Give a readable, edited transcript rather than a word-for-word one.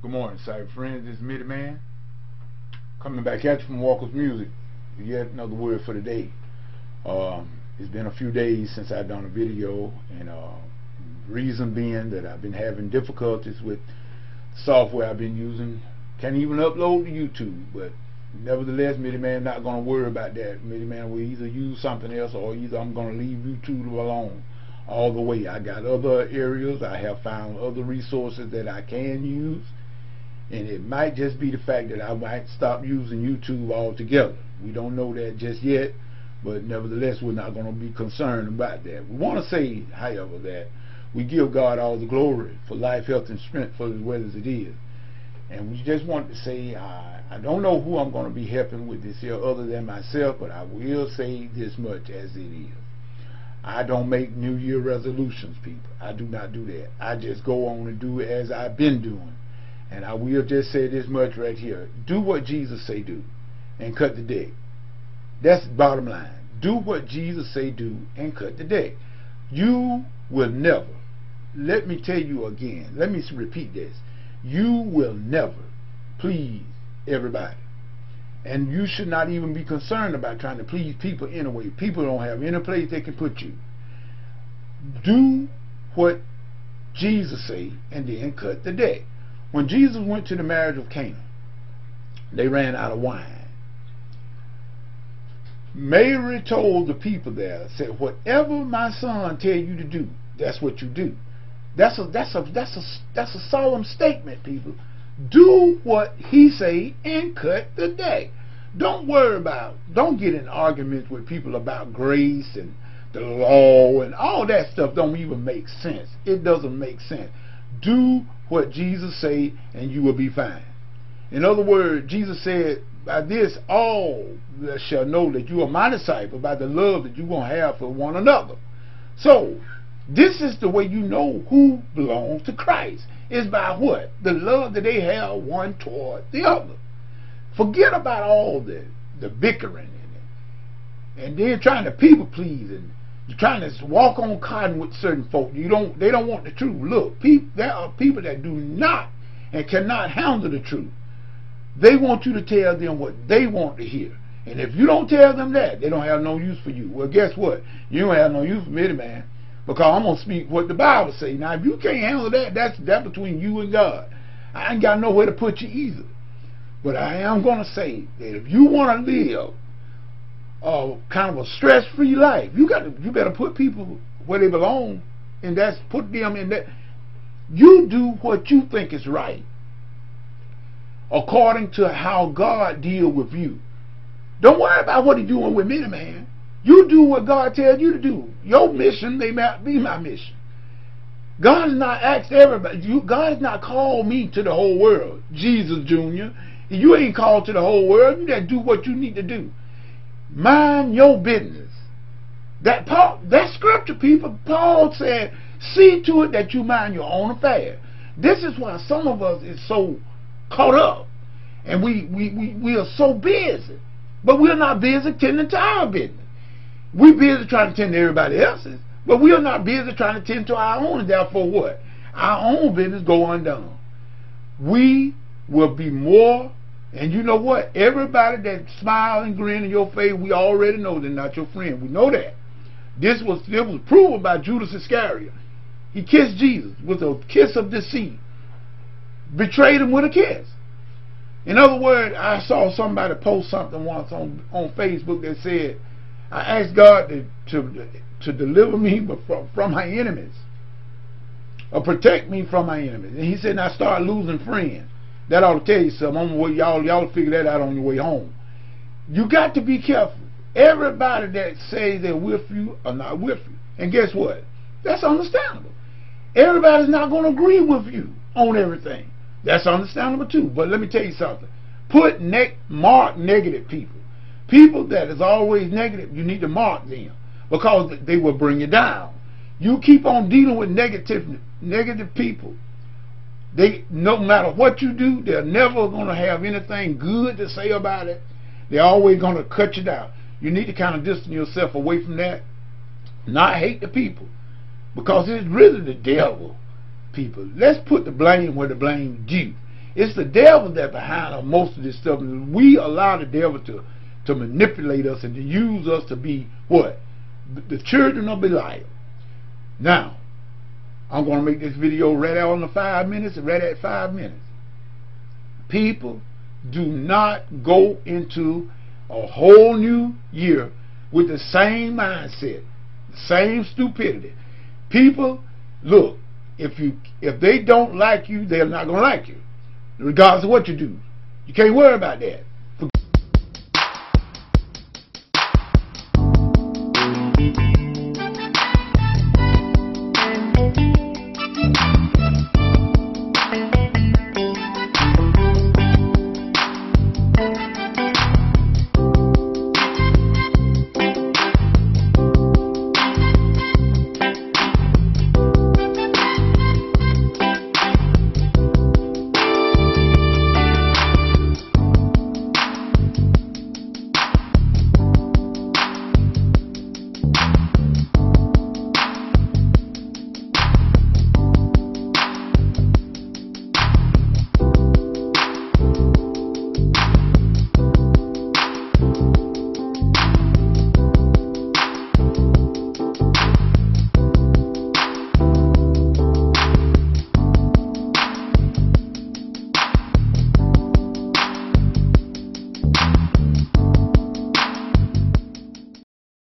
Good morning, cyber friends. This is Mitty Man coming back at you from Walker's Music. Yet another word for the day. It's been a few days since I've done a video, and reason being that I've been having difficulties with software I've been using. Can't even upload to YouTube, but nevertheless, Mitty Man not going to worry about that. Mitty Man will either use something else, or either I'm going to leave YouTube alone all the way. I got other areas. I have found other resources that I can use. And it might just be the fact that I might stop using YouTube altogether. We don't know that just yet, but nevertheless, we're not going to be concerned about that. We want to say, however, that we give God all the glory for life, health, and strength for as well as it is. And we just want to say, I don't know who I'm going to be helping with this here other than myself, but I will say this much as it is. I don't make New Year resolutions, people. I do not do that. I just go on and do as I've been doing. And I will just say this much right here. Do what Jesus say do and cut the deck. That's the bottom line. Do what Jesus say do and cut the deck. You will never, let me tell you again, let me repeat this. You will never please everybody. And you should not even be concerned about trying to please people anyway. People don't have any place they can put you. Do what Jesus say and then cut the deck. When Jesus went to the marriage of Cana, they ran out of wine. Mary told the people there, said, whatever my son tell you to do, that's what you do. That's a solemn statement, people. Do what he say and cut the deck. Don't worry about, don't get in arguments with people about grace and the law and all that stuff. Don't even make sense. It doesn't make sense. Do what Jesus say and you will be fine. In other words, Jesus said, by this all shall know that you are my disciple, by the love that you're going to have for one another. So this is the way you know who belongs to Christ, is by what? The love that they have one toward the other. Forget about all the bickering and then trying to people please, and you're trying to walk on cotton with certain folk. They don't want the truth. Look, there are people that do not and cannot handle the truth. They want you to tell them what they want to hear. And if you don't tell them that, they don't have no use for you. Well, guess what? You don't have no use for me, man, because I'm going to speak what the Bible says. Now, if you can't handle that, that's between you and God. I ain't got nowhere to put you either. But I am going to say that if you want to live kind of a stress-free life, you better put people where they belong, and that's put them in that. You do what you think is right according to how God deal with you. Don't worry about what he's doing with me, man. You do what God tells you to do. Your mission may not be my mission. God has not asked everybody. God has not called me to the whole world. Jesus Jr., you ain't called to the whole world. You just do what you need to do. Mind your business. That scripture, people, Paul said, see to it that you mind your own affair. This is why some of us is so caught up, and we are so busy, but we're not busy tending to our business. We're busy trying to tend to everybody else's, but we are not busy trying to tend to our own, and therefore what? Our own business go undone. We will be more. And you know what? Everybody that smile and grin in your face, we already know they're not your friend. We know that. This was proven by Judas Iscariot. He kissed Jesus with a kiss of deceit. Betrayed him with a kiss. In other words, I saw somebody post something once on Facebook that said, I asked God to deliver me from my enemies, or protect me from my enemies. And he said, now start losing friends. That ought to tell you something. Y'all figure that out on your way home. You got to be careful. Everybody that says they're with you are not with you. And guess what? That's understandable. Everybody's not going to agree with you on everything. That's understandable too. But let me tell you something. Mark negative people. People that is always negative, you need to mark them, because they will bring you down. You keep on dealing with negative people. No matter what you do, they're never going to have anything good to say about it. They're always going to cut you down. You need to kind of distance yourself away from that. Not hate the people, because it's really the devil, people. Let's put the blame where the blame due. It's the devil that's behind most of this stuff. And we allow the devil to manipulate us and to use us to be what? The children of Belial. Now, I'm going to make this video right out on the 5 minutes and right at 5 minutes. People, do not go into a whole new year with the same mindset, the same stupidity. People, look, if they don't like you, they're not going to like you, regardless of what you do. You can't worry about that.